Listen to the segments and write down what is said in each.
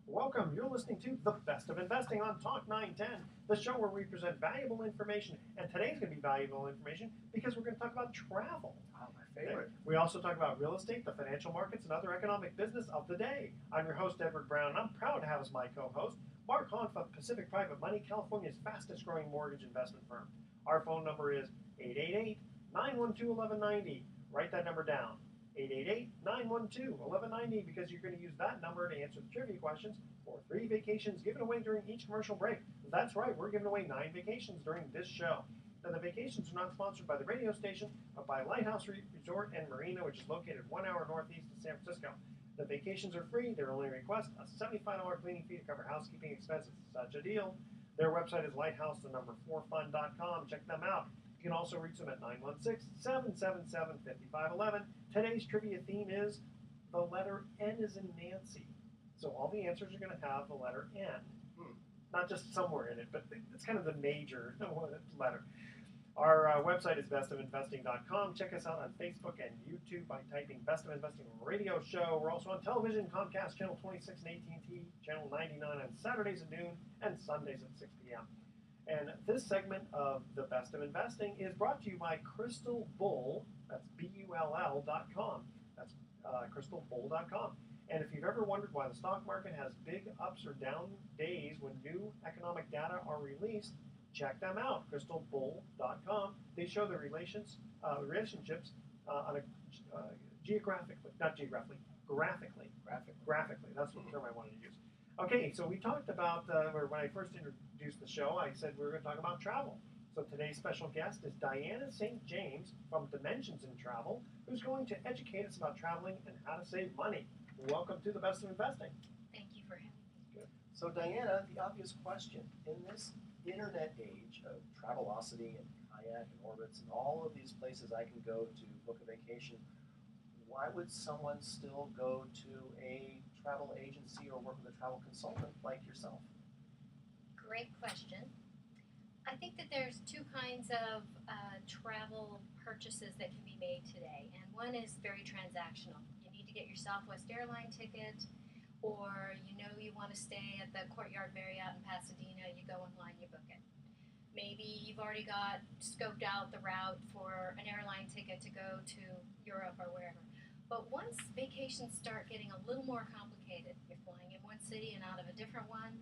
Welcome. You're listening to The Best of Investing on Talk 910, the show where we present valuable information. And today's going to be valuable information because we're going to talk about travel. Oh, my favorite. We also talk about real estate, the financial markets, and other economic business of the day. I'm your host, Edward Brown, and I'm proud to have as my co-host Mark Hahn from Pacific Private Money, California's fastest growing mortgage investment firm. Our phone number is 888-912-1190. Write that number down. 888-912-1190 because you're going to use that number to answer the trivia questions for 3 vacations given away during each commercial break. That's right, we're giving away 9 vacations during this show. Now, the vacations are not sponsored by the radio station, but by Lighthouse Resort and Marina, which is located 1 hour northeast of San Francisco. The vacations are free. Their only request, a $75 cleaning fee to cover housekeeping expenses. Such a deal. Their website is lighthouse4fun.com. Check them out. You can also reach them at 916-777-5511. Today's trivia theme is the letter N is in Nancy. So all the answers are going to have the letter N. Not just somewhere in it, but it's kind of the major letter. Our website is bestofinvesting.com. Check us out on Facebook and YouTube by typing Best of Investing Radio Show. We're also on television, Comcast Channel 26 and AT&T Channel 99 on Saturdays at noon and Sundays at 6 p.m. And this segment of the Best of Investing is brought to you by Crystal Bull. That's BULL.com. That's crystalbull.com. And if you've ever wondered why the stock market has big ups or down days when new economic data are released, check them out, crystalbull.com. They show the relationships on a graphically. That's what the term I wanted to use. Okay, so we talked about, when I first introduced the show, I said we were going to talk about travel. So today's special guest is Diana St. James from Dimensions in Travel, who's going to educate us about traveling and how to save money. Welcome to the Best of Investing. Thank you for having me. Good. So Diana, the obvious question, in this internet age of Travelocity and Kayak and Orbitz and all of these places I can go to book a vacation, why would someone still go to a travel agency or work with a travel consultant like yourself? Great question. I think that there's 2 kinds of travel purchases that can be made today, and one is very transactional. You need to get your Southwest airline ticket, or you want to stay at the Courtyard Marriott in Pasadena, you go online, you book it. Maybe you've already got scoped out the route for an airline ticket to go to Europe or wherever. But once vacations start getting a little more complicated, you're flying in one city and out of a different one,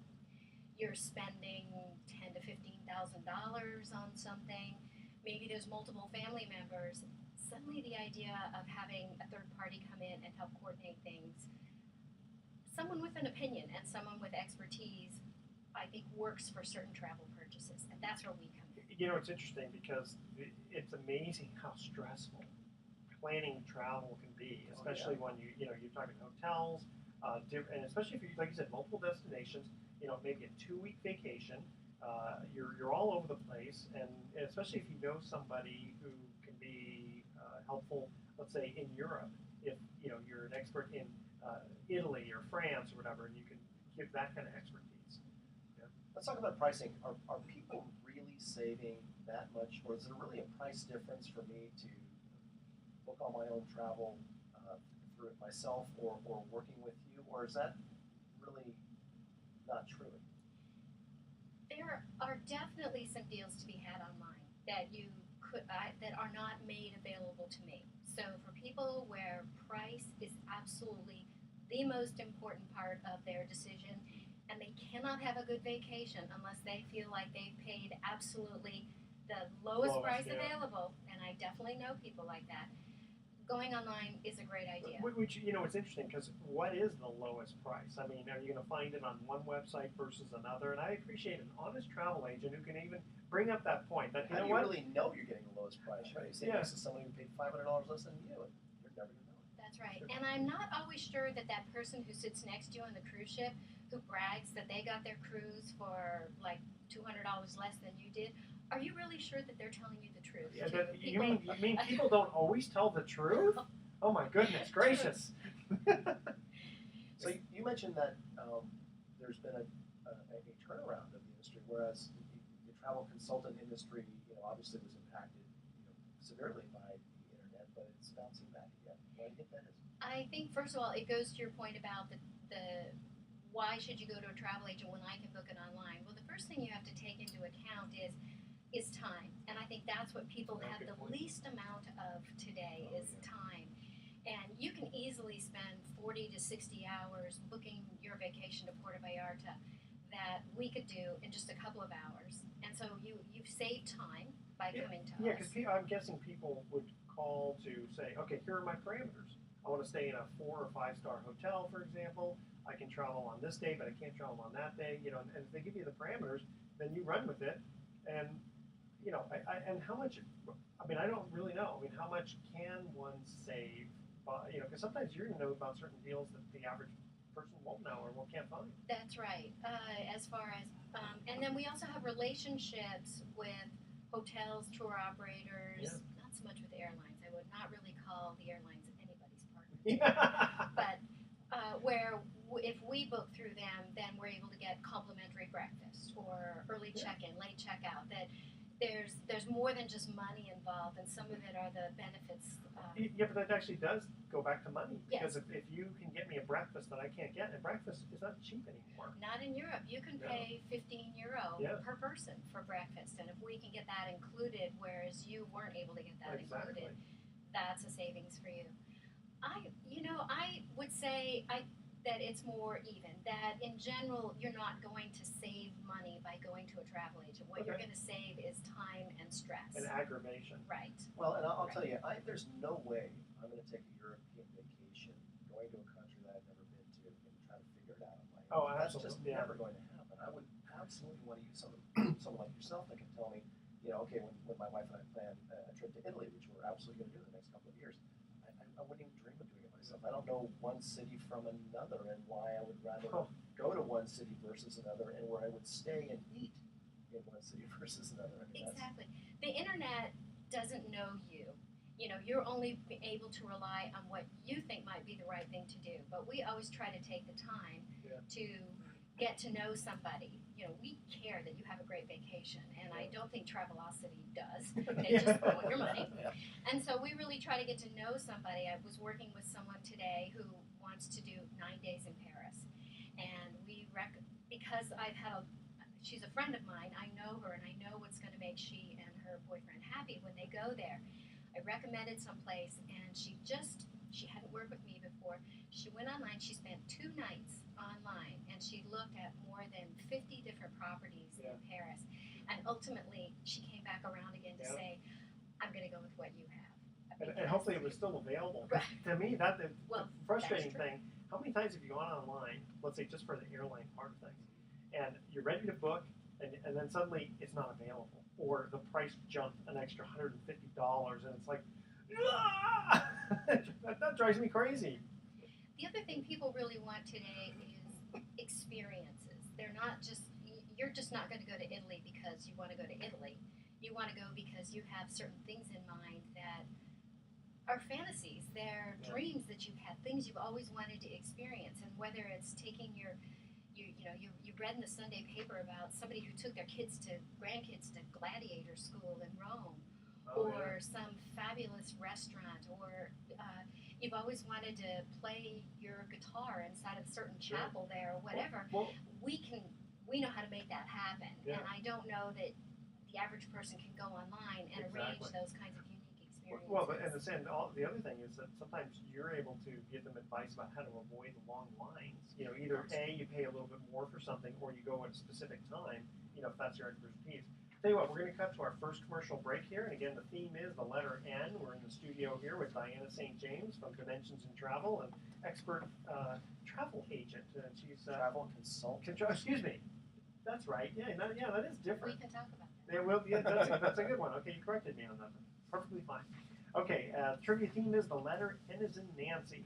you're spending $10,000 to $15,000 on something, maybe there's multiple family members, suddenly the idea of having a third party come in and help coordinate things, someone with an opinion and someone with expertise, I think works for certain travel purchases, and that's where we come in. It's interesting because it's amazing how stressful planning travel can be, especially when you're talking hotels, and especially if you, like you said, multiple destinations. Maybe a 2-week vacation. You're all over the place, and especially if you know somebody who can be helpful. Let's say in Europe, if you're an expert in Italy or France or whatever, and you can give that kind of expertise. Yeah. Let's talk about pricing. Are people really saving that much, or is there really a price difference for me to book all my own travel through it myself or working with you, or is that really not true? There are definitely some deals to be had online that that are not made available to me. So for people where price is absolutely the most important part of their decision, and they cannot have a good vacation unless they feel like they've paid absolutely the lowest price available, and I definitely know people like that, going online is a great idea. Which, it's interesting because what is the lowest price? I mean, are you going to find it on one website versus another? And I appreciate an honest travel agent who can even bring up that point. That, How do you really know you're getting the lowest price, right? You say next to someone who paid $500 less than you, and you're never going to know. That's right. Sure. And I'm not always sure that person who sits next to you on the cruise ship who brags that they got their cruise for like $200 less than you did, are you really sure that they're telling you the truth? Yeah, you mean people don't always tell the truth? Oh my goodness gracious. So you mentioned that there's been a turnaround of the industry, whereas the travel consultant industry, obviously was impacted, severely by the internet, but it's bouncing back again. Why do you think that is? I think, first of all, it goes to your point about the why should you go to a travel agent when I can book it online? Well, the first thing you have to take into account is time, and I think that's what people have the least amount of today is time. And you can easily spend 40 to 60 hours booking your vacation to Puerto Vallarta that we could do in just a couple of hours. And so you've saved time by coming to Yeah, us. because I'm guessing people would call to say, okay, here are my parameters. I want to stay in a 4 or 5 star hotel, for example. I can travel on this day, but I can't travel on that day. And if they give you the parameters, then you run with it. And and how much? I mean, I don't really know. I mean, how much can one save? Because sometimes you're going to know about certain deals that the average person won't know or can't find. That's right. As far as, and then we also have relationships with hotels, tour operators, not so much with airlines. I would not really call the airlines anybody's partner. But where if we book through them, then we're able to get complimentary breakfast or early check-in, late check-out. That there's more than just money involved, and some of it are the benefits. Yeah, but that actually does go back to money. Because Yes. if you can get me a breakfast that I can't get, and breakfast is not cheap anymore. Not in Europe. You can pay €15 per person for breakfast, and if we can get that included, whereas you weren't able to get that included, that's a savings for you. I would say that it's more even. That in general, you're not going to save money by going to a travel agent. What you're going to save is time and stress. And aggravation. Right. Well, and I'll tell you, there's no way I'm going to take a European vacation going to a country that I've never been to and try to figure it out on my own. Oh, That's absolutely. just never going to happen. I would absolutely want to use someone like yourself that can tell me, okay, when my wife and I plan a trip to Italy, which we're absolutely going to do in the next couple of years, I wouldn't even dream of doing it myself. I don't know one city from another and why I would rather go to one city versus another, and where I would stay and eat in one city versus another. I mean, exactly. The internet doesn't know you. You're only able to rely on what you think might be the right thing to do. But we always try to take the time to get to know somebody. We care that you have a great vacation, and I don't think Travelocity does. They just want your money. And so we really try to get to know somebody. I was working with someone today who wants to do 9 days in Paris, and because she's a friend of mine, I know her, and I know what's going to make she and her boyfriend happy when they go there. I recommended some place, and she hadn't worked with me before. She went online. She spent 2 nights online, and she looked at more than 50 different properties in Paris. And ultimately, she came back around again to say, I'm going to go with what you have. And hopefully it was still available. Right. To me, the frustrating that's true. thing, how many times have you gone online, let's say just for the airline part of things, and you're ready to book, and then suddenly it's not available, or the price jumped an extra $150, and it's like, that drives me crazy. The other thing people really want today is experiences. You're just not going to go to Italy because you want to go to Italy. You want to go because you have certain things in mind that are fantasies. They're dreams that you've had, things you've always wanted to experience. And whether it's taking you read in the Sunday paper about somebody who took their grandkids to gladiator school in Rome, or some fabulous restaurant, or you've always wanted to play your guitar inside of a certain chapel there, or whatever. We know how to make that happen, and I don't know that the average person can go online and arrange those kinds of unique experiences. Well, but the other thing is that sometimes you're able to give them advice about how to avoid the long lines. Either you pay a little bit more for something, or you go at a specific time. If that's your expertise. Tell you what, we're going to cut to our first commercial break here, and again, the theme is the letter N. We're in the studio here with Diana St. James from Dimensions in Travel, an expert travel agent, and she's travel consultant. Excuse me. That's right. Yeah, that is different. We can talk about that. That's a good one. Okay, you corrected me on that. Perfectly fine. Okay, trivia theme is the letter N as in Nancy.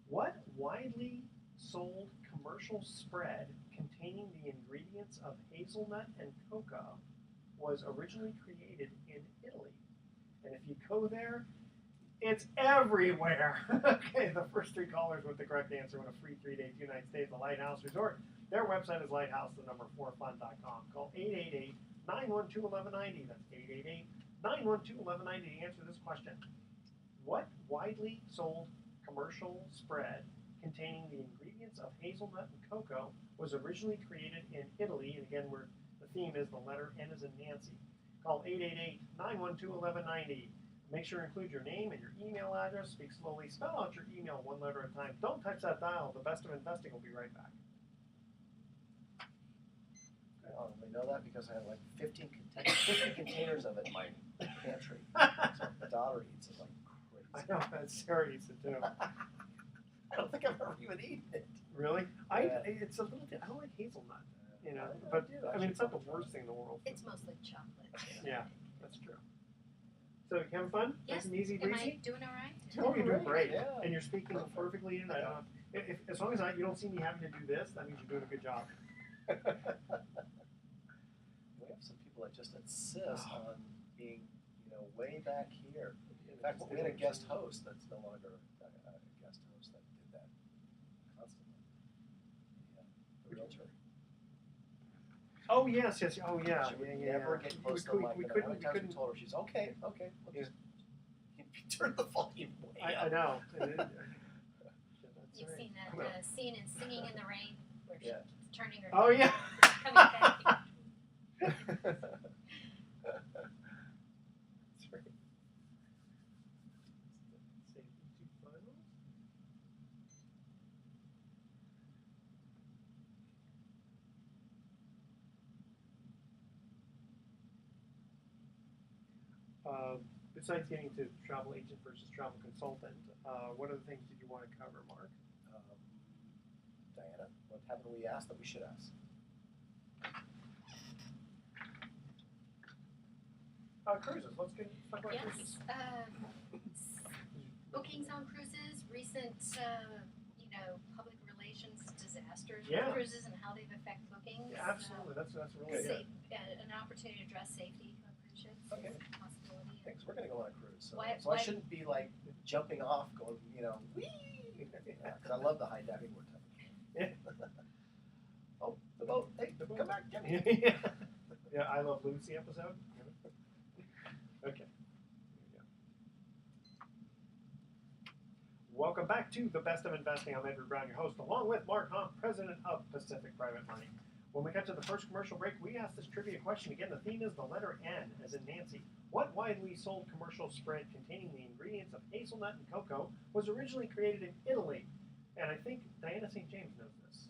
What widely sold commercial spread containing the ingredients of hazelnut and cocoa was originally created in Italy? And if you go there, it's everywhere. Okay, the first 3 callers with the correct answer win a free 3-day 2-night stay at the Lighthouse Resort. Their website is lighthouse4fun.com. Call 888-912-1190. That's 888-912-1190 to answer this question. What widely sold commercial spread containing the ingredients of hazelnut and cocoa was originally created in Italy. And again, the theme is the letter N as in Nancy. Call 888-912-1190. Make sure to include your name and your email address. Speak slowly. Spell out your email one letter at a time. Don't touch that dial. The Best of Investing will be right back. I only know that because I have like 50 containers of it in my pantry. So my daughter eats it like crazy. I know, that Sarah eats it too. I don't think I've ever even eaten it. Really? Yeah. It's a little. I don't like hazelnut. You know, I but do, I mean, it's not the actually. worst thing in the world. It's mostly chocolate. Yeah, that's true. So you having fun? Yes. Nice and easy, Am breezy. I doing all right? Oh, you're doing great, Yeah. and you're speaking perfectly. And I don't. If as long as you don't see me having to do this, that means you're doing a good job. We have some people that just insist on being, way back here. In fact, we had a guest host that's no longer a guest host that did that constantly. Yeah, the realtor. Oh yes. Oh yeah. She would yeah. never get close to the mic. We no matter how couldn't. many times we told her, she's okay. We'll just turn the volume way I up. know. You've seen that scene in Singing in the Rain where she's turning her Oh head, yeah. coming back. That's right. Save the two finals. Besides getting to travel agent versus travel consultant, what other things did you want to cover, Mark? Diana, what haven't we asked that we should ask? Cruises. Let's talk about Yes. cruises. Bookings on cruises, recent, public relations disasters Yeah. with cruises and how they've affected bookings. Yeah, absolutely. That's really good. An opportunity to address safety on cruise ships. Okay. Is a possibility. Thanks. We're going to go on a cruise. So, Why- so I shouldn't be like jumping off going, whee! Because I love the high diving word. Yeah. Oh, the boat. Hey, come back, Jimmy. Yeah, I Love Lucy episode. Okay. Welcome back to The Best of Investing. I'm Edward Brown, your host, along with Mark Hahn, president of Pacific Private Money. When we got to the first commercial break, we asked this trivia question. Again, the theme is the letter N, as in Nancy. What widely sold commercial spread containing the ingredients of hazelnut and cocoa was originally created in Italy? And I think Diana St. James knows this.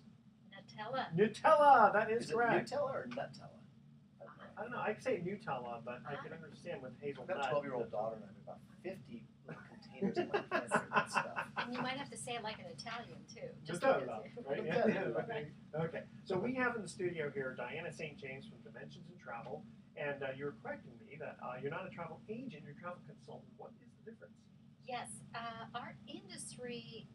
Nutella. Nutella, that is Is correct. it Nutella or Nutella? I don't know, I say Nutella, but I can understand with I've hazelnut. got a 12-year-old daughter and I have about 50 little containers in my pantry of that stuff. And you might have to say it like an Italian too. Just Nutella, because- right? Nutella. Okay, so we have in the studio here Diana St. James from Dimensions in Travel, and you're correcting me that you're not a travel agent, you're a travel consultant. What is the difference? Yes, our industry,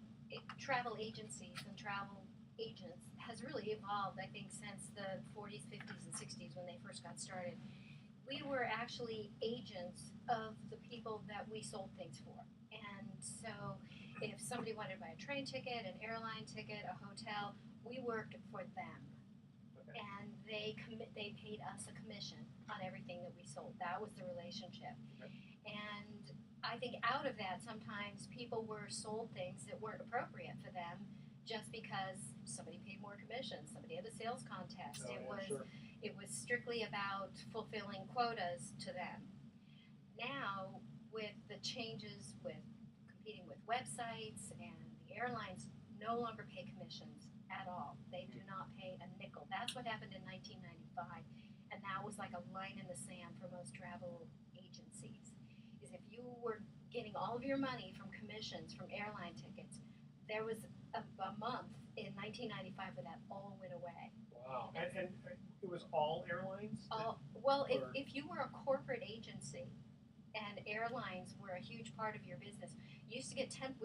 travel agencies and travel agents, has really evolved, I think, since the 40s, 50s, and 60s when they first got started. We were actually agents of the people that we sold things for. And so if somebody wanted to buy a train ticket, an airline ticket, a hotel, we worked for them. Okay. And they paid us a commission on everything that we sold. That was the relationship. Okay. And I think out of that, sometimes people were sold things that weren't appropriate for them just because somebody paid more commission, somebody had a sales contest. It was strictly about fulfilling quotas to them. Now, with the changes with competing with websites, and the airlines no longer pay commissions at all. They do not pay a nickel. That's what happened in 1995, and that was like a line in the sand for most travel agencies. Is if you were getting all of your money from commissions from airline tickets, there was a month in 1995 where that all went away. Wow. And it was all airlines? Well, if you were a corporate agency and airlines were a huge part of your business, we used to get 10% 10%,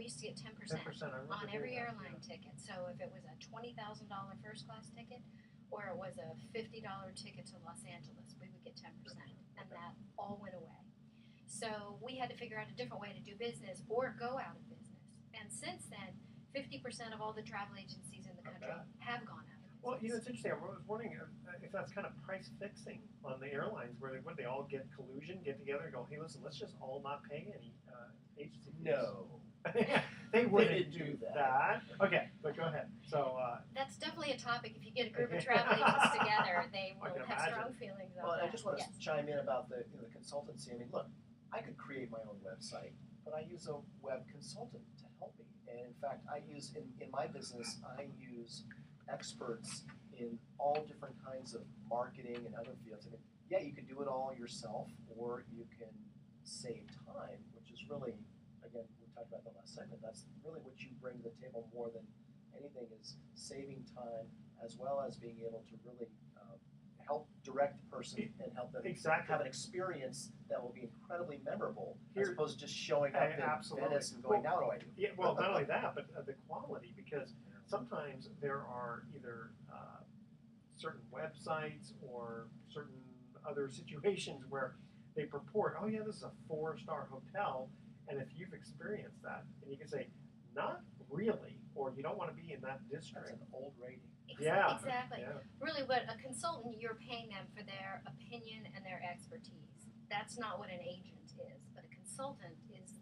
on every airline ticket. So if it was a $20,000 first class ticket or it was a $50 ticket to Los Angeles, we would get 10%, and that all went away. So we had to figure out a different way to do business or go out of business. And since then, 50% of all the travel agencies in the country have gone out of business. Well, it's interesting. I was wondering if that's kind of price fixing on the airlines, where they all get together and go, hey, listen, let's just all not pay any agency fees. No. They wouldn't didn't do that. Okay, but go ahead. So, That's definitely a topic. If you get a group of travel agents together, they I will can have imagine. strong feelings on Well, and that. I just want to Yes. chime in about the consultancy. I mean, look, I could create my own website, but I use a web consultant to help me. And in fact, I use in my business, I use experts in all different kinds of marketing and other fields. I mean, yeah, you can do it all yourself, or you can save time, which is really, again, we talked about the last segment. That's really what you bring to the table more than anything, is saving time as well as being able to really help direct the person and help them exactly. have an experience that will be incredibly memorable, as Here- opposed to just showing up in absolutely. Venice and going, now what do I do? Yeah, well, not only that, but the quality, because sometimes there are either certain websites or certain other situations where they purport, oh yeah, this is a 4-star hotel, and if you've experienced that, and you can say, not really, or you don't want to be in that That's district. an old rating. Yeah. Exactly. Yeah. Really, what a consultant, you're paying them for their opinion and their expertise. That's not what an agent is, but a consultant is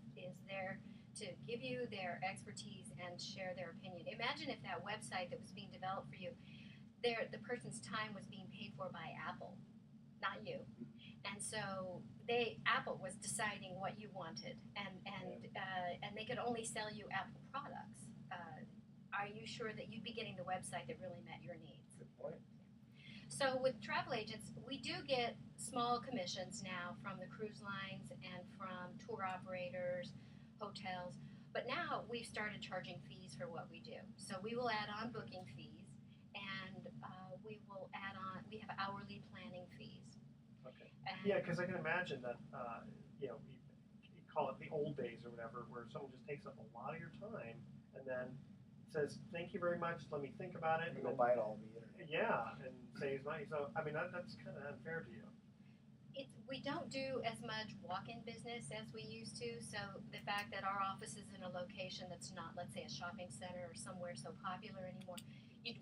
there to give you their expertise and share their opinion. Imagine if that website that was being developed for you, the person's time was being paid for by Apple, not you. And so Apple was deciding what you wanted, and they could only sell you Apple products. Are you sure that you'd be getting the website that really met your needs? Good point. So with travel agents, we do get small commissions now from the cruise lines and from tour operators, hotels, but now we've started charging fees for what we do. So we will add on booking fees, and we have hourly planning fees. Okay. And Yeah, because I can imagine that, you call it the old days or whatever, where someone just takes up a lot of your time and then says, thank you very much, let me think about it. You And go then, buy it all on the internet. yeah, and saves money. So, I mean, that's kind of unfair to you. we don't do as much walk-in business as we used to, so the fact that our office is in a location that's not, let's say, a shopping center or somewhere so popular anymore,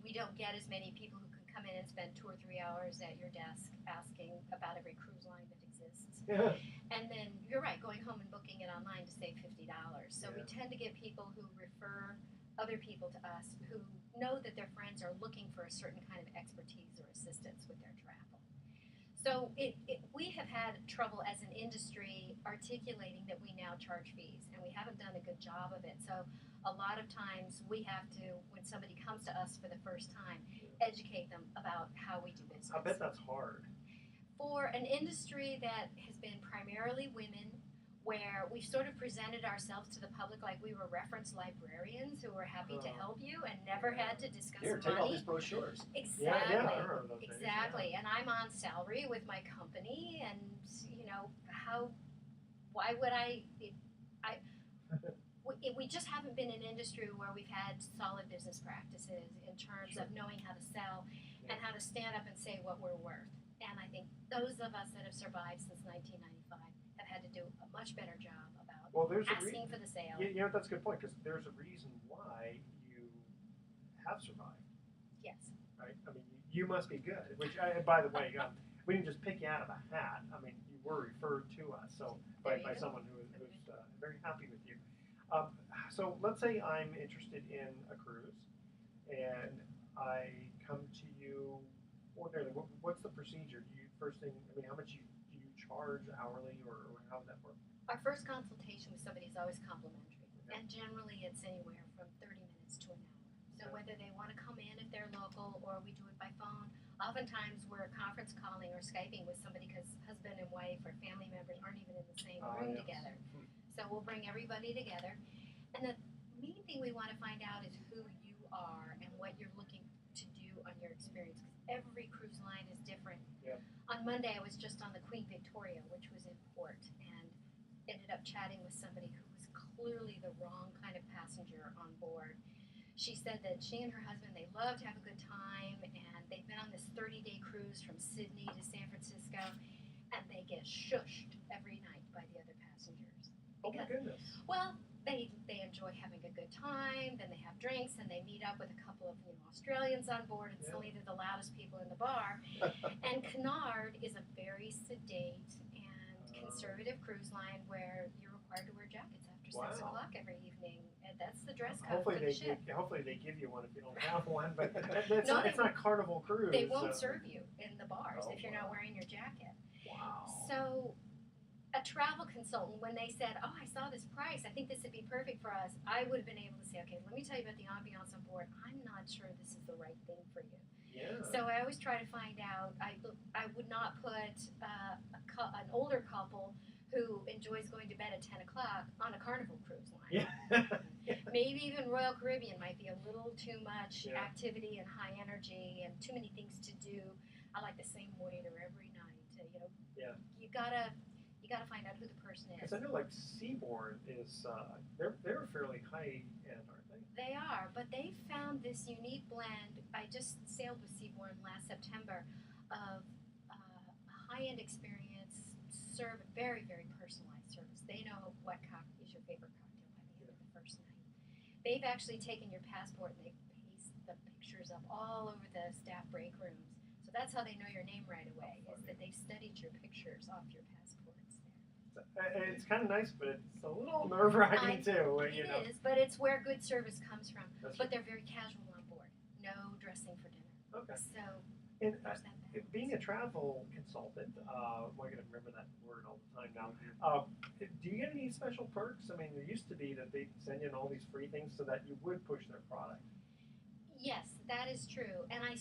we don't get as many people who can come in and spend 2 or 3 hours at your desk asking about every cruise line that exists. Yeah. And then, you're right, going home and booking it online to save $50. So we Yeah. tend to get people who refer other people to us who know that their friends are looking for a certain kind of expertise or assistance with their travel. So we have had trouble as an industry articulating that we now charge fees, and we haven't done a good job of it. So a lot of times we have to, when somebody comes to us for the first time, educate them about how we do business. I bet that's hard. For an industry that has been primarily women, where we've sort of presented ourselves to the public like we were reference librarians who were happy to help you and never had to discuss Here, take all money. these broachures. Exactly. Yeah, I remember those days, Exactly. And I'm on salary with my company, and why would we just haven't been an industry where we've had solid business practices in terms of knowing how to sell and how to stand up and say what we're worth. And I think those of us that have survived since 1995 have had to do a much better job about There's asking for the sale. that's a good point, because there's a reason why you have survived, Yes. right? I mean, you must be good, which, by the way, we didn't just pick you out of a hat. I mean, you were referred to us, so by There you go. someone who's very happy with you. So let's say I'm interested in a cruise, and I come to you ordinarily. What's the procedure? How much do you charge hourly, or how does that work? Our first consultation with somebody is always complimentary, Okay. and generally it's anywhere from 30 minutes to an hour. So Okay. whether they want to come in if they're local, or we do it by phone, oftentimes we're conference calling or Skyping with somebody because husband and wife or family members aren't even in the same room Yes. together. So we'll bring everybody together, and the main thing we want to find out is who you are and what you're looking to do on your experience, because every cruise line is different. Yep. On Monday I was just on the Queen Victoria, which was in port, and ended up chatting with somebody who was clearly the wrong kind of passenger on board. She said that she and her husband, they love to have a good time, and they've been on this 30-day cruise from Sydney to San Francisco, and they get shushed every night by the other passengers. Oh my goodness. Well, they enjoy having a good time, then they have drinks, and they meet up with a couple of Australians on board, and suddenly they're the loudest people in the bar. And Cunard is a very sedate and conservative cruise line where you're required to wear jackets after 6 Wow. o'clock every evening. And that's the dress code Hopefully for the ship. hopefully they give you one if you don't have one, but it's, No, it's not Carnival Cruise. They won't serve you in the bars Oh, if you're wow. not wearing your jacket. Wow. So a travel consultant, when they said, oh, I saw this price, I think this would be perfect for us, I would have been able to say, okay, let me tell you about the ambiance on board. I'm not sure this is the right thing for you. Yeah. So I always try to find out. I would not put an older couple who enjoys going to bed at 10 o'clock on a Carnival cruise line. Yeah. Maybe even Royal Caribbean might be a little too much Yeah. activity and high energy and too many things to do. I like the same waiter every night. Yeah. You gotta find out who the person is. Because I know like Seabourn is they're fairly high end, aren't they? They are, but they found this unique blend. I just sailed with Seabourn last September of a high-end experience, serve very, very personalized service. They know what is your favorite cocktail by the end of the first night. They've actually taken your passport and they paste the pictures up all over the staff break rooms. So that's how they know your name right away, is that they've studied your pictures off your passports. It's kind of nice, but it's a little nerve-wracking too. It is, but it's where good service comes from. That's But they're very casual on board. No dressing for dinner. okay. So And there's that balance. being a travel consultant, I'm going to remember that word all the time now. Do you get any special perks? I mean, there used to be that they send you in all these free things so that you would push their product. Yes, that is true. And I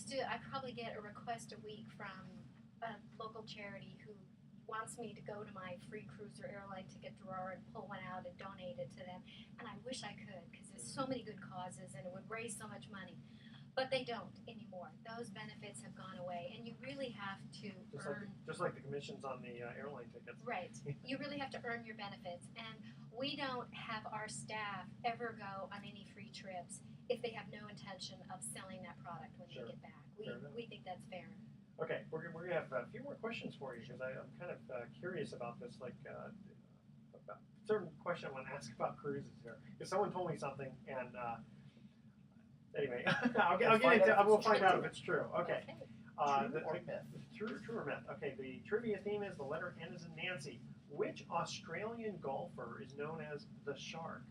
probably get a request a week from a local charity who wants me to go to my free cruise or airline ticket drawer and pull one out and donate it to them. And I wish I could, because there's so many good causes and it would raise so much money. But they don't anymore. Those benefits have gone away, and you really have to earn. Just like the commissions on the airline tickets. Right. You really have to earn your benefits. And we don't have our staff ever go on any free trips if they have no intention of selling that product when Sure. they get back. Fair enough. We think that's fair. Okay, we're going to have a few more questions for you because I'm kind of curious about this, like about a certain question I want to ask about cruises here. Because someone told me something, and anyway, I'll get into it. We'll find out if it's true. Okay. True or myth? True or myth? Okay, the trivia theme is the letter N is in Nancy. Which Australian golfer is known as the Shark?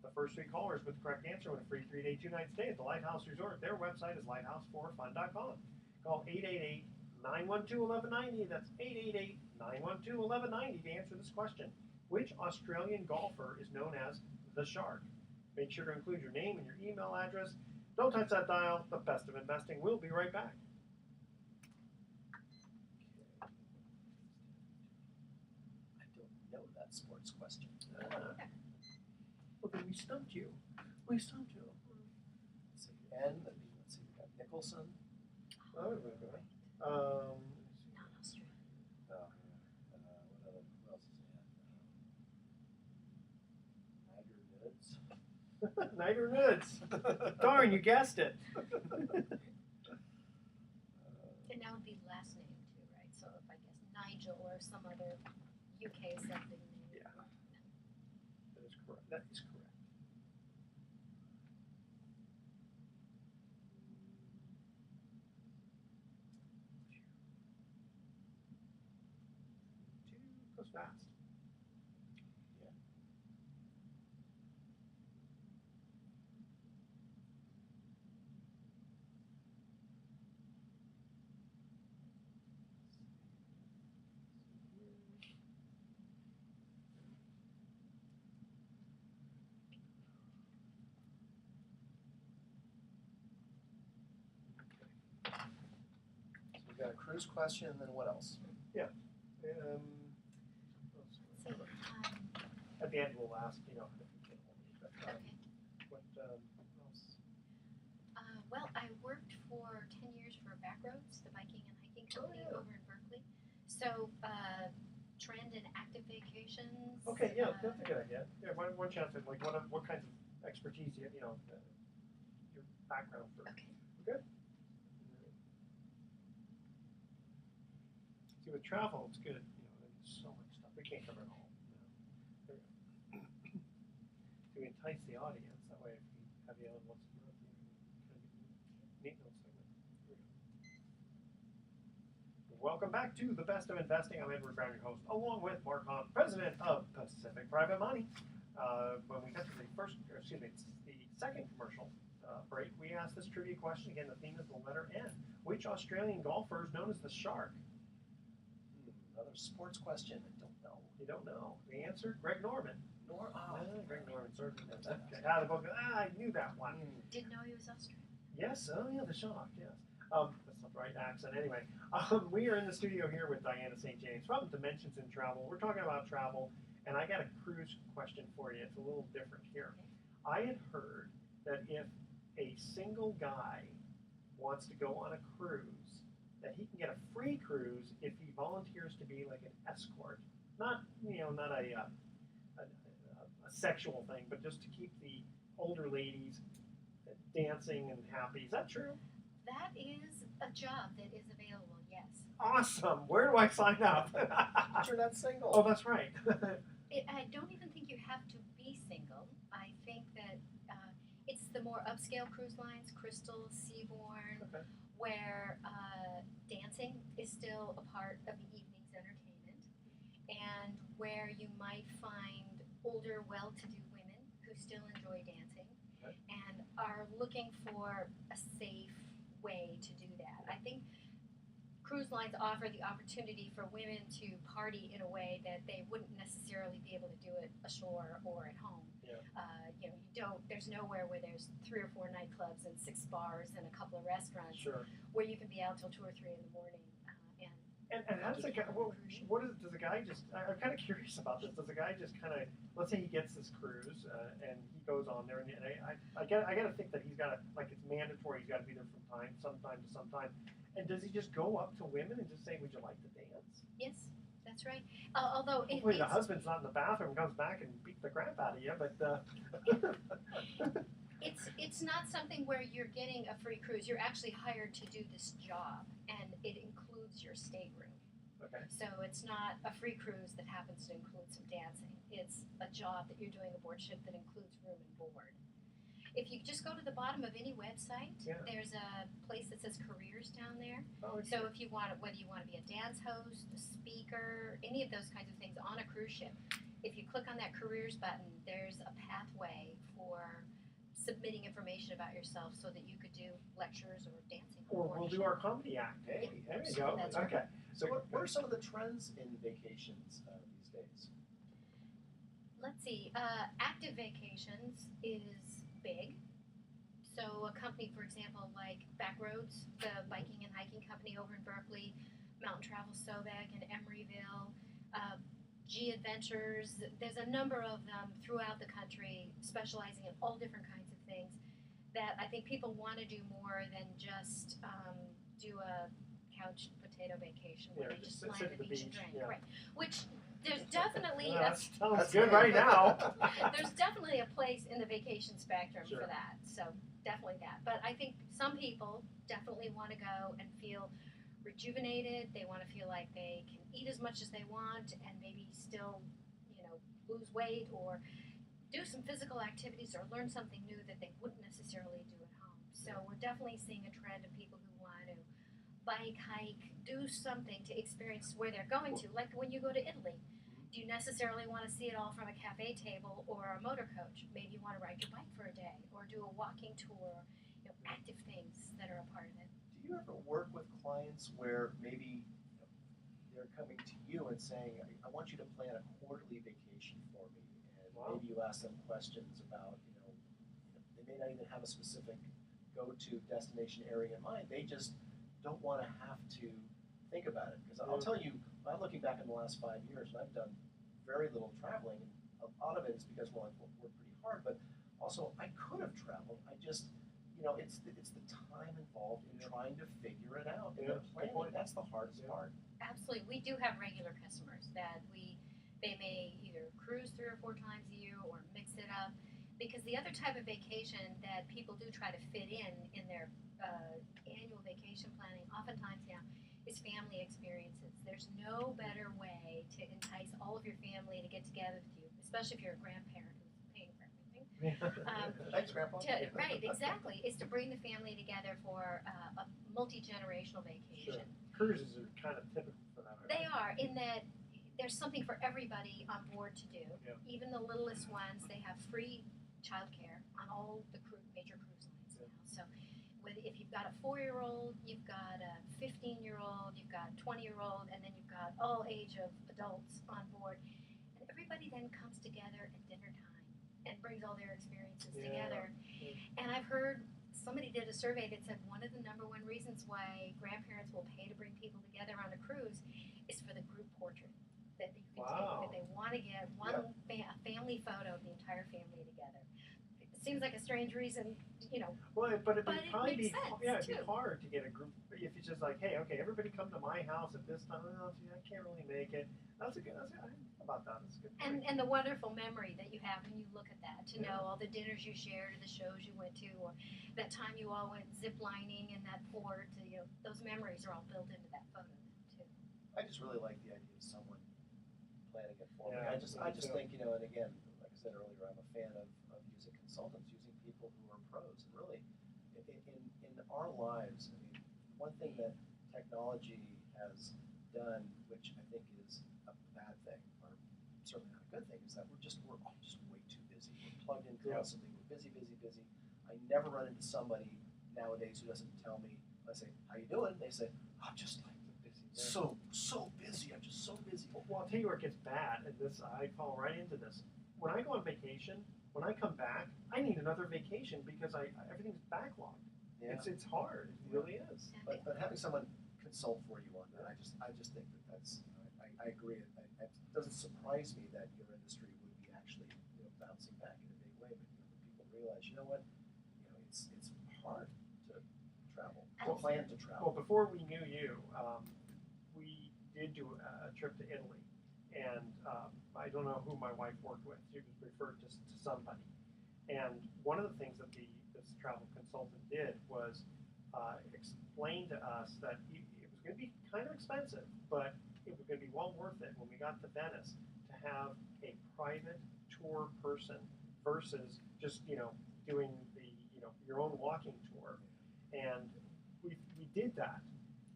The first three callers with the correct answer win a free 3-day, 2-night stay at the Lighthouse Resort. Their website is lighthouse4fun.com. Call 888-912-1190. That's 888-912-1190 to answer this question. Which Australian golfer is known as the Shark? Make sure to include your name and your email address. Don't touch that dial. The Best of Investing will be right back. I don't know that sports question. Well, then we stumped you. We stumped you. Let's see. N, let's see, we got Nicholson. Oh, okay. Not Australia. What else is that? Niger Woods. Darn, you guessed it. And that would be last name too, right? So if I guess Nigel or some other UK sounding name. Yeah. That is correct. That is correct. Goes fast. Yeah. So we've got a cruise question, and then what else? So, At the end, we'll ask, if you can hold me. But, okay. what else? Well, I worked for 10 years for Backroads, the biking and hiking company yeah. over in Berkeley. So, trend and active vacations. Okay, yeah, that's a good idea. Yeah, one chance at like what kinds of expertise your background for. Okay. Good. See, with travel, it's good. There's so much stuff we can't cover it all. There we go. To entice the audience, that way, if we have the other ones, kind of neat little segment. Here we go. Welcome back to the Best of Investing. I'm Edward Brown, your host, along with Mark Hahn, president of Pacific Private Money. when we got to the second commercial break, we asked this trivia question. Again, the theme is the letter N. Which Australian golfer is known as the Shark? Another sports question. I don't know. You don't know. The answer? Greg Norman. Greg Norman. Sorry. Okay. I knew that one. Didn't know he was Australian. Yes. Oh, yeah, the Shark. Yes. That's not the right accent. Anyway, we are in the studio here with Diana St. James from Dimensions in Travel. We're talking about travel, and I got a cruise question for you. It's a little different here. I had heard that if a single guy wants to go on a cruise, that he can get a free cruise if he volunteers to be like an escort. Not a sexual thing, but just to keep the older ladies dancing and happy. Is that true? That is a job that is available, yes. Awesome. Where do I sign up? But you're not single. Oh, that's right. I don't even think you have to be single. I think that it's the more upscale cruise lines, Crystal, Seabourn, Okay. where dancing is still a part of the evening's entertainment, and where you might find older, well-to-do women who still enjoy dancing Okay. and are looking for a safe way to do that. I think cruise lines offer the opportunity for women to party in a way that they wouldn't necessarily be able to do it ashore or at home. Yeah. There's nowhere where there's 3 or 4 nightclubs and 6 bars and a couple of restaurants Sure. where you can be out till 2 or 3 in the morning. And how does the guy? Does the guy just? I'm kind of curious about this. Does the guy just kind of? Let's say he gets this cruise and he goes on there, and I got to think that he's got to, like, it's mandatory. He's got to be there from sometime to sometime. And does he just go up to women and just say, "Would you like to dance?" Yes, that's right. Although hopefully the husband's not in the bathroom, comes back and beats the crap out of you. But it's not something where you're getting a free cruise. You're actually hired to do this job, and it includes your stateroom. Okay. So it's not a free cruise that happens to include some dancing. It's a job that you're doing aboard ship that includes room and board. If you just go to the bottom of any website, there's a place that says careers down there. Oh, so if you want it, whether you want to be a dance host, a speaker, any of those kinds of things on a cruise ship, if you click on that careers button, there's a pathway for submitting information about yourself so that you could do lectures or dancing. Or we'll do our comedy act. Hey, there you go. That's Okay. right. So what are some of the trends in vacations these days? Let's see. Active vacations is big. So a company, for example, like Backroads, the biking and hiking company over in Berkeley, Mountain Travel Sobek in Emeryville, G Adventures. There's a number of them throughout the country specializing in all different kinds of things that I think people want to do more than just do a couch potato vacation where they just lie on the beach and drink. Yeah. Right. Which there's definitely that's good right now. there's definitely a place in the vacation spectrum Sure. for that. So definitely that. But I think some people definitely want to go and feel rejuvenated. They want to feel like they can eat as much as they want and maybe still, lose weight or do some physical activities or learn something new that they wouldn't necessarily do at home. So we're definitely seeing a trend of people who want to bike, hike, do something to experience where they're going to. Like when you go to Italy, do you necessarily want to see it all from a cafe table or a motor coach? Maybe you want to ride your bike for a day or do a walking tour, active things that are a part of it. Do you ever work with clients where maybe they're coming to you and saying, I want you to plan a quarterly vacation for me, and maybe you ask them questions about, they may not even have a specific go-to destination area in mind. They just don't want to have to think about it. Because I'll tell you, I'm looking back in the last 5 years, and I've done very little traveling, and a lot of it is because, well, I've worked pretty hard, but also I could have traveled. I just, it's the time involved in trying to figure it out. And the planning, that's the hardest part. Absolutely. We do have regular customers that they may either cruise 3 or 4 times a year or mix it up. Because the other type of vacation that people do try to fit in their annual vacation planning, oftentimes now, is family experiences. There's no better way to entice all of your family to get together with you, especially if you're a grandparent who's paying for everything. Thanks, Grandpa. Right, exactly. Is to bring the family together for a multi-generational vacation. Sure. Cruises are kind of typical for that. They are, in that there's something for everybody on board to do. Yeah. Even the littlest ones, they have free childcare on all the major cruise lines now. So if you've got a 4-year-old, you've got a 15-year-old, you've got a 20-year-old, and then you've got all age of adults on board. And everybody then comes together at dinner time and brings all their experiences together. And I've heard somebody did a survey that said one of the number one reasons why grandparents will pay to bring people together on a cruise is for the group portrait that you can take, that they want to get a family photo of the entire family together. It seems like a strange reason, Well, but it'd probably makes be sense, it'd too. be hard to get a group if it's just like, hey, okay, everybody come to my house at this time. Oh, gee, I can't really make it. I think about that. That's a good point. And the wonderful memory that you have when you look at that, to know all the dinners you shared, or the shows you went to, or that time you all went zip lining in that port. Those memories are all built into that photo then too. I just really like the idea of someone planning it for me. Yeah, I just me think, and again, like I said earlier, I'm a fan of using consultants, using people who are pros. And really, in our lives, I mean, one thing that technology has done, which I think is a bad thing, or certainly not a good thing, is that we're all just way too busy. We're plugged in constantly. We're busy. I never run into somebody nowadays who doesn't tell me. I say, "How you doing?" They say, "I'm just like busy, so busy. I'm just so busy." Well, I'll tell you where it gets bad, and I fall right into this. When I go on vacation, when I come back, I need another vacation because everything's backlogged. Yeah. It's hard. It really is. But having someone consult for you on that, I just think that's I agree. It doesn't surprise me that your industry would be actually bouncing back in a big way. But people realize, what, it's hard to travel, to plan to travel. Well, before we knew you, we did do a trip to Italy, and I don't know who my wife worked with. She was referred to somebody, and one of the things that this travel consultant did was explain to us that it was going to be kind of expensive, but it was going to be well worth it when we got to Venice to have a private tour person versus just doing your own walking tour. And we did that,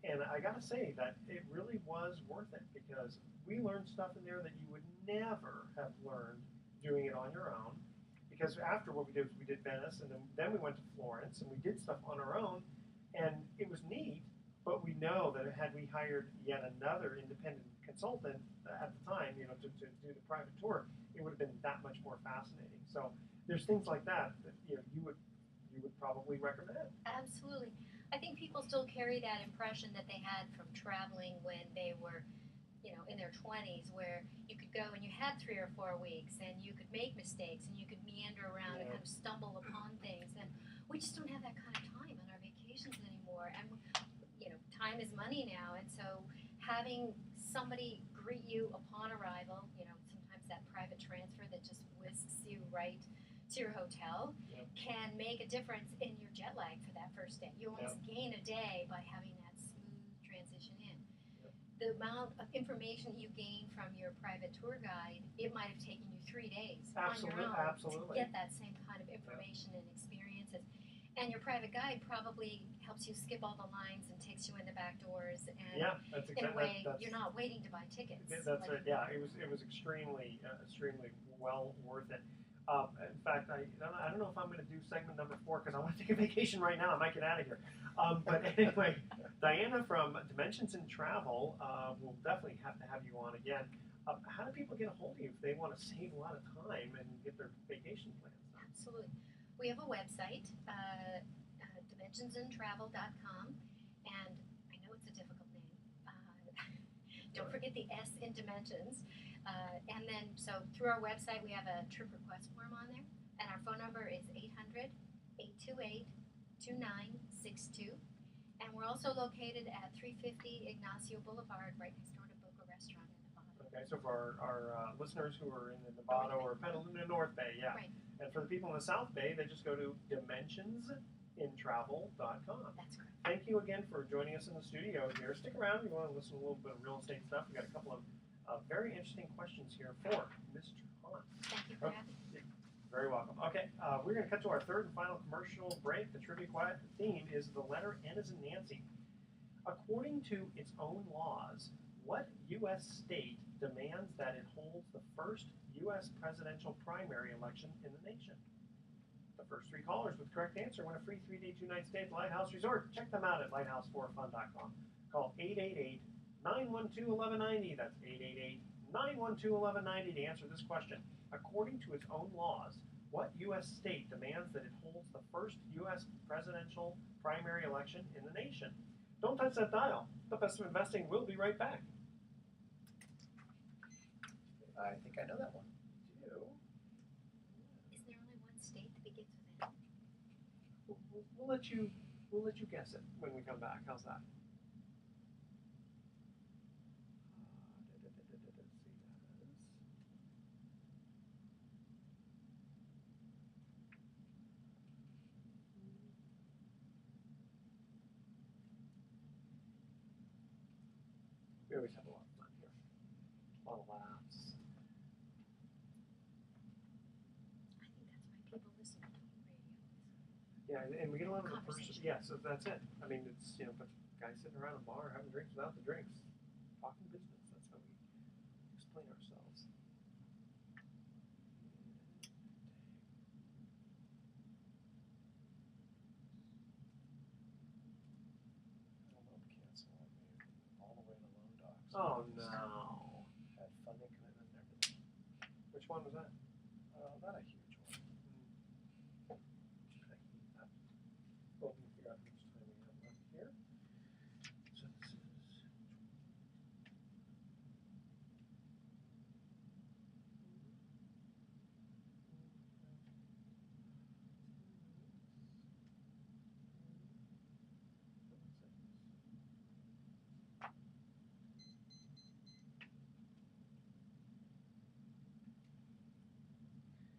and I got to say that it really was worth it because we learned stuff in there that you would never have learned doing it on your own. Because after what we did was we did Venice, and then we went to Florence, and we did stuff on our own, and it was neat. But we know that had we hired yet another independent consultant at the time, to do the private tour, it would have been that much more fascinating. So there's things like that you would probably recommend. Absolutely. I think people still carry that impression that they had from traveling when they were, in their 20s, where you could go and you had 3 or 4 weeks and you could make mistakes and you could meander around and kind of stumble upon things. And we just don't have that kind of time on our vacations anymore. And, time is money now. And so having somebody greet you upon arrival, sometimes that private transfer that just whisks you right to your hotel can make a difference in your jet lag for that first day. You almost gain a day by having that smooth transition in. The amount of information you gain from your private tour guide, it might have taken you 3 days on your own to get that same kind of information and experiences. And your private guide probably helps you skip all the lines and takes you in the back doors. And that's in a way, you're not waiting to buy tickets. That's right. Yeah, it was extremely well worth it. In fact, I don't know if I'm going to do segment number 4 because I want to take a vacation right now. I might get out of here. But anyway, Diana from Dimensions in Travel will definitely have to have you on again. How do people get a hold of you if they want to save a lot of time and get their vacation plans done? Absolutely. We have a website, dimensionsintravel.com, and I know it's a difficult name. Don't forget the S in Dimensions. And then, so through our website, we have a trip request form on there, and our phone number is 800-828-2962. And we're also located at 350 Ignacio Boulevard, right next door to Boca Restaurant in Nevada. Okay, so for our listeners who are in the Nevada or Petaluma North Bay, Right. And for the people in the South Bay, they just go to dimensionsintravel.com. That's correct. Thank you again for joining us in the studio here. Stick around. You want to listen to a little bit of real estate stuff. We've got a couple of very interesting questions here for Mr. Hunt. Thank you for having me. Very welcome. Okay, we're going to cut to our third and final commercial break. The trivia theme is the letter N as in Nancy. According to its own laws, what U.S. state demands that it holds the first U.S. presidential primary election in the nation? The first 3 callers with correct answer win a free 3-day, 2-night stay at the Lighthouse Resort. Check them out at lighthouse4fun.com. Call 888-912-1190. That's 888-912-1190 to answer this question. According to its own laws, what U.S. state demands that it holds the first U.S. presidential primary election in the nation? Don't touch that dial. The Best of Investing will be right back. I think I know that one. You do? Is there only one state that begins with N? We'll let you guess it when we come back. How's that? We always have a lot of fun here. A lot of laughs. I think that's why people listen to radio. Yeah, and we get a lot of the first. Conversation. Yeah, so that's it. I mean, it's a bunch of guys sitting around a bar having drinks without the drinks, talking business. That's how we explain ourselves. Cancel on me all the way to loan docs. Oh no! Had funding commitment and everything. Which one was that? Not a huge one. Well, we can figure out how much time we have left here. So this is.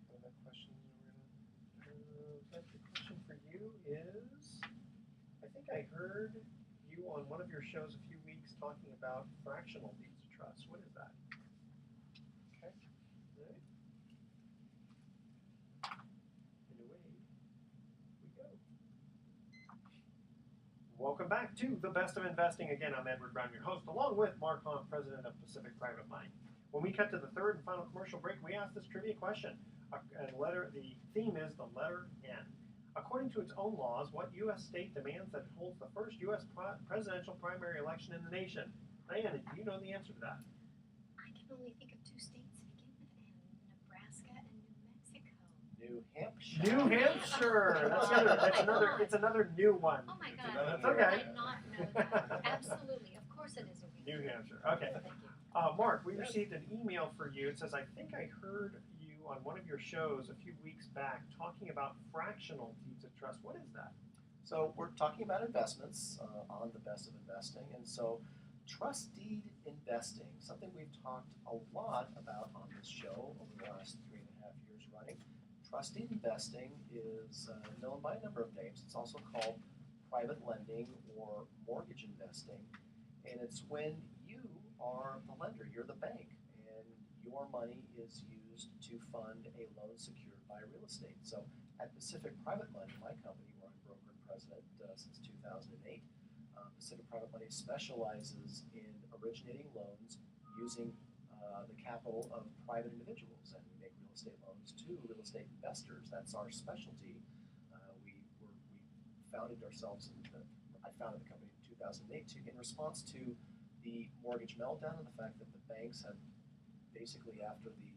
What are the questions the question for you is, I think I heard you on one of your shows a few weeks talking about fractional deeds of trust. What is that? Okay. All right. And away we go. Welcome back to The Best of Investing. Again, I'm Edward Brown, your host, along with Mark Hunt, president of Pacific Private Money. When we cut to the third and final commercial break, we asked this trivia question. The theme is the letter N. According to its own laws, what U.S. state demands that it holds the first U.S. presidential primary election in the nation? Diana, do you know the answer to that? I can only think of 2 states that begin with N: Nebraska and New Mexico. New Hampshire. New Hampshire. It's another new one. Oh my It's God! another That's How okay. did I not know that? Absolutely, of course it is a week. New Hampshire. Okay. Thank you. Mark, we received an email for you. It says, I think I heard you on one of your shows a few weeks back talking about fractional deeds of trust. What is that? So we're talking about investments on the Best of Investing, and so trustee investing, something we've talked a lot about on this show over the last 3.5 years running. Trustee investing is known by a number of names. It's also called private lending or mortgage investing, and it's when you are the lender, you're the bank, and your money is used to fund a loan secured by real estate. So at Pacific Private Money, my company, where I'm broker and president since 2008, Pacific Private Money specializes in originating loans using the capital of private individuals, and we make real estate loans to real estate investors. That's our specialty. We founded ourselves, I founded the company in 2008 in response to the mortgage meltdown and the fact that the banks had basically, after the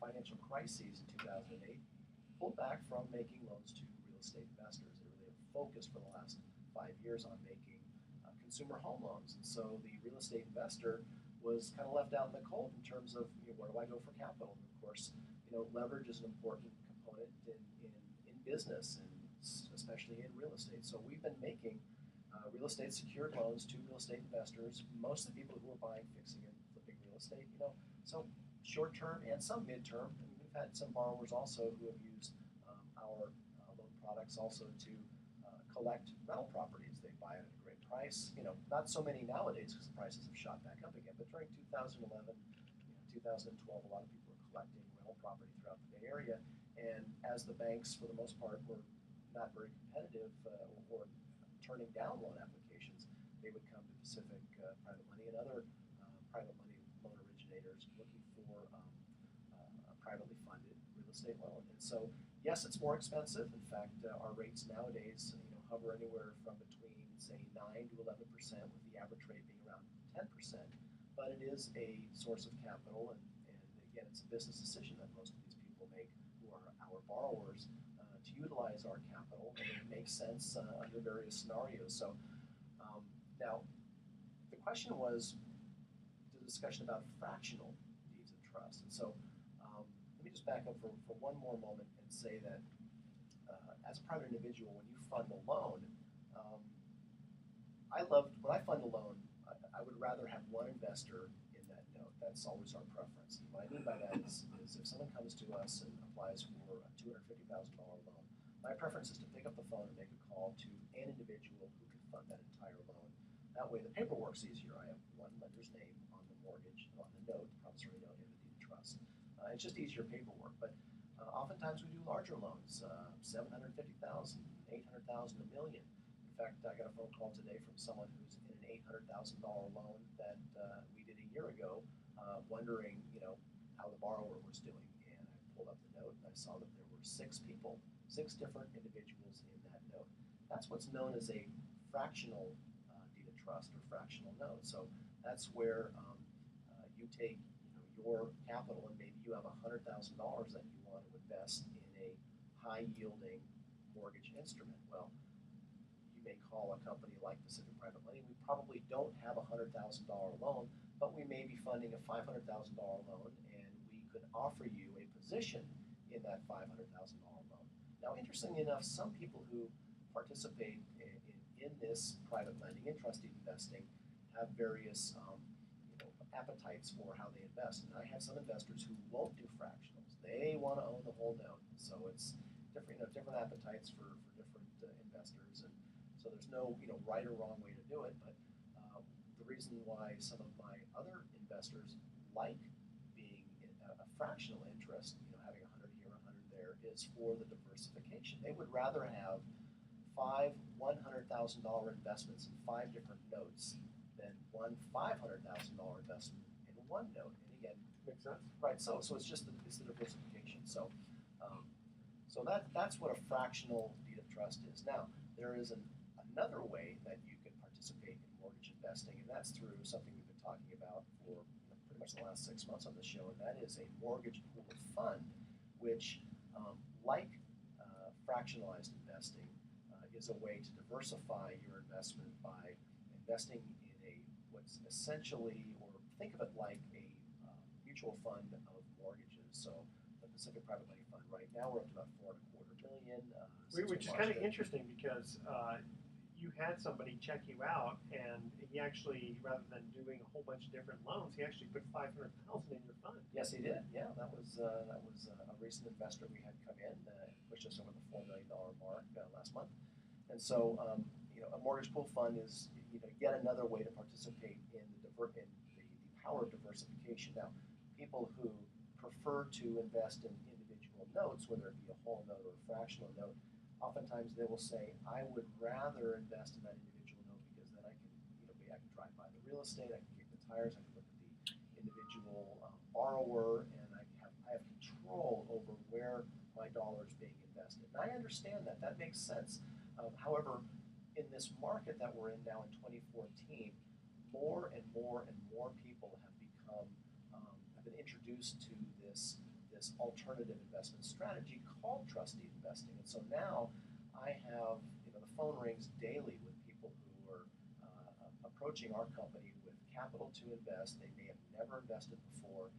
financial crises in 2008, pulled back from making loans to real estate investors. They really have focused for the last 5 years on making consumer home loans. And so the real estate investor was kind of left out in the cold in terms of, where do I go for capital? And of course, leverage is an important component in business, and especially in real estate. So we've been making real estate secured loans to real estate investors. Most of the people who are buying, fixing, and flipping real estate, so short term and some midterm. And we've had some borrowers also who have used our loan products also to collect rental properties. They buy it at a great price. Not so many nowadays because the prices have shot back up again. But during 2011, 2012, a lot of people were collecting rental property throughout the Bay Area. And as the banks, for the most part, were not very competitive or turning down loan applications, they would come to Pacific Private Money and other private money loan originators looking for a privately funded real estate loan. And so, yes, it's more expensive. In fact, our rates nowadays, hover anywhere from between, say, 9 to 11%, with the average rate being around 10%. But it is a source of capital, and again, it's a business decision that most of these people make, who are our borrowers, to utilize our capital, and it makes sense under various scenarios. So now, the question was the discussion about fractional deeds of trust. And so let me just back up for one more moment and say that as a private individual, when you fund a loan, when I fund a loan, I would rather have one investor in that note. That's always our preference. And what I mean by that is if someone comes to us and applies for a $250,000 loan, my preference is to pick up the phone and make a call to an individual who can fund that entire loan. That way the paperwork's easier. I have one lender's name on the mortgage, on the note, the promissory note, and the deed of trust. It's just easier paperwork. But oftentimes we do larger loans, $750,000, $800,000, $1 million. In fact, I got a phone call today from someone who's in an $800,000 loan that we did a year ago, wondering, how the borrower was doing. And I pulled up the note and I saw that there were 6 people, 6 different individuals in that note. That's what's known as a fractional deed of trust or fractional note. So that's where you take, your capital, and maybe you have $100,000 that you want to invest in a high-yielding mortgage instrument. Well, may call a company like Pacific Private Lending. We probably don't have a $100,000 loan, but we may be funding a $500,000 loan, and we could offer you a position in that $500,000 loan. Now, interestingly enough, some people who participate in this private lending and trustee investing have various appetites for how they invest. And I have some investors who won't do fractionals. They want to own the whole note. So it's different appetites for different investors. And so there's no right or wrong way to do it, but the reason why some of my other investors like being in a fractional interest, having 100 here, 100 there, is for the diversification. They would rather have 5 $100,000 investments in 5 different notes than one $500,000 investment in one note. And again, makes sense, right? So it's just it's the diversification. So that's what a fractional deed of trust is. Now there is another way that you can participate in mortgage investing, and that's through something we've been talking about for pretty much the last 6 months on the show, and that is a mortgage pool fund, which, like fractionalized investing, is a way to diversify your investment by investing in what's essentially, or think of it like a mutual fund of mortgages. So the Pacific Private Lending Fund, right now we're up to about $4.25 million. Which is kind of interesting because you had somebody check you out, and he actually, rather than doing a whole bunch of different loans, he actually put $500,000 in your fund. Yes, he did. Yeah, that was a recent investor we had come in, pushed us over the $4 million mark last month. And so, a mortgage pool fund is yet another way to participate in the power of diversification. Now, people who prefer to invest in individual notes, whether it be a whole note or a fractional note, oftentimes they will say, I would rather invest in that individual note because then I can drive by the real estate, I can kick the tires, I can look at the individual borrower, and I have control over where my dollar is being invested. And I understand that. That makes sense. However, in this market that we're in now in 2014, more and more and more people have been introduced to this alternative investment strategy called trustee investing. And so now I have, the phone rings daily with people who are approaching our company with capital to invest. They may have never invested before.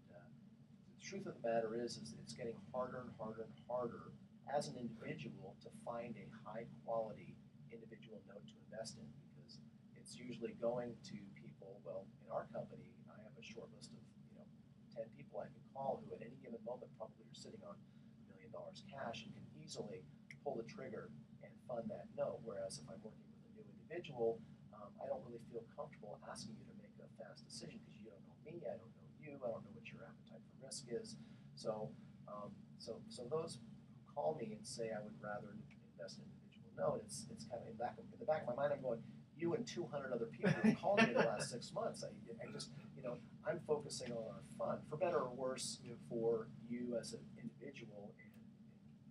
The truth of the matter is it's getting harder and harder and harder as an individual to find a high quality individual note to invest in, because it's usually going to people. Well, in our company, I have a short list of 10 people I can call who at any given moment probably are sitting on $1 million cash and can easily pull the trigger and fund that note. Whereas if I'm working with a new individual, I don't really feel comfortable asking you to make a fast decision because you don't know me, I don't know you, I don't know what your appetite for risk is. So those who call me and say I would rather invest in an individual note, it's kind of in the back of my mind I'm going, you and 200 other people who called me in the last 6 months. I just I'm focusing on our fund, for better or worse, for you as an individual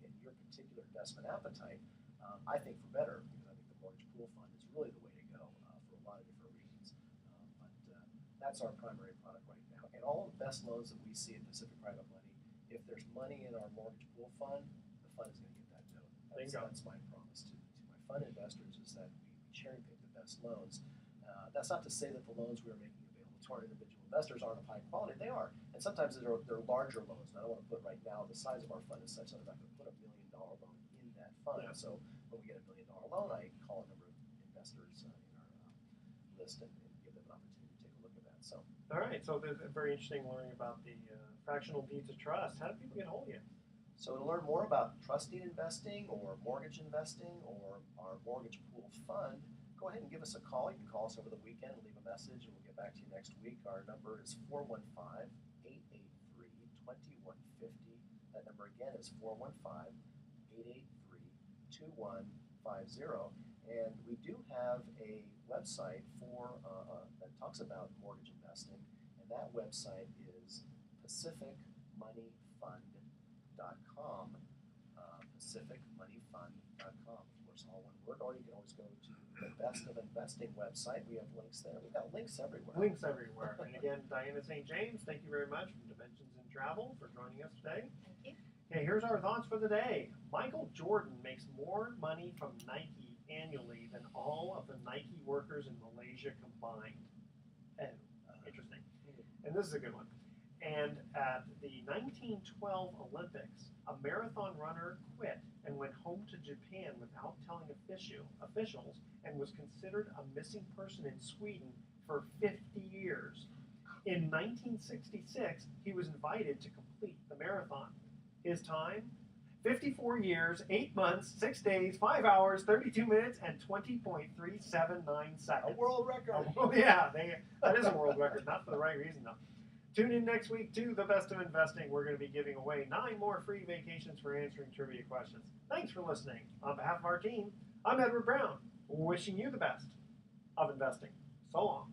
and your particular investment appetite. I think for better, because I think the mortgage pool fund is really the way to go for a lot of different reasons. But that's our primary product right now. And all the best loans that we see at Pacific Private Money, if there's money in our mortgage pool fund, the fund is going to get that note. That's my promise to my fund investors, is that we cherry pick the best loans. That's not to say that the loans we're making available to our individual investors aren't of high quality. They are. And sometimes they're larger loans. And I don't want to put right now, the size of our fund is such that I'm not going to put $1 million loan in that fund. Yeah. So when we get $1 million loan, I call a number of investors in our list and give them an opportunity to take a look at that. So. All right. So it's very interesting learning about the fractional deeds of trust. How do people get a hold of you? So to learn more about trustee investing or mortgage investing or our mortgage pool fund, go ahead and give us a call. You can call us over the weekend and leave a message, and we'll get back to you next week. Our number is 415-883-2150. That number again is 415-883-2150. And we do have a website that talks about mortgage investing, and that website is pacificmoneyfund.com. pacificmoneyfund.com. Of course, all one word. Or you can always go to the Best of Investing website. We have links there. We've got links everywhere. Links everywhere. And again, Diana St. James, thank you very much from Dimensions in Travel for joining us today. Thank you. Okay, here's our thoughts for the day. Michael Jordan makes more money from Nike annually than all of the Nike workers in Malaysia combined. And interesting. And this is a good one. And at the 1912 Olympics, a marathon runner quit and went home to Japan without telling officials, and was considered a missing person in Sweden for 50 years. In 1966, he was invited to complete the marathon. His time? 54 years, 8 months, 6 days, 5 hours, 32 minutes, and 20.379 seconds. A world record. Oh, yeah, that is a world record. Not for the right reason, though. Tune in next week to The Best of Investing. We're going to be giving away 9 more free vacations for answering trivia questions. Thanks for listening. On behalf of our team, I'm Edward Brown, wishing you the best of investing. So long.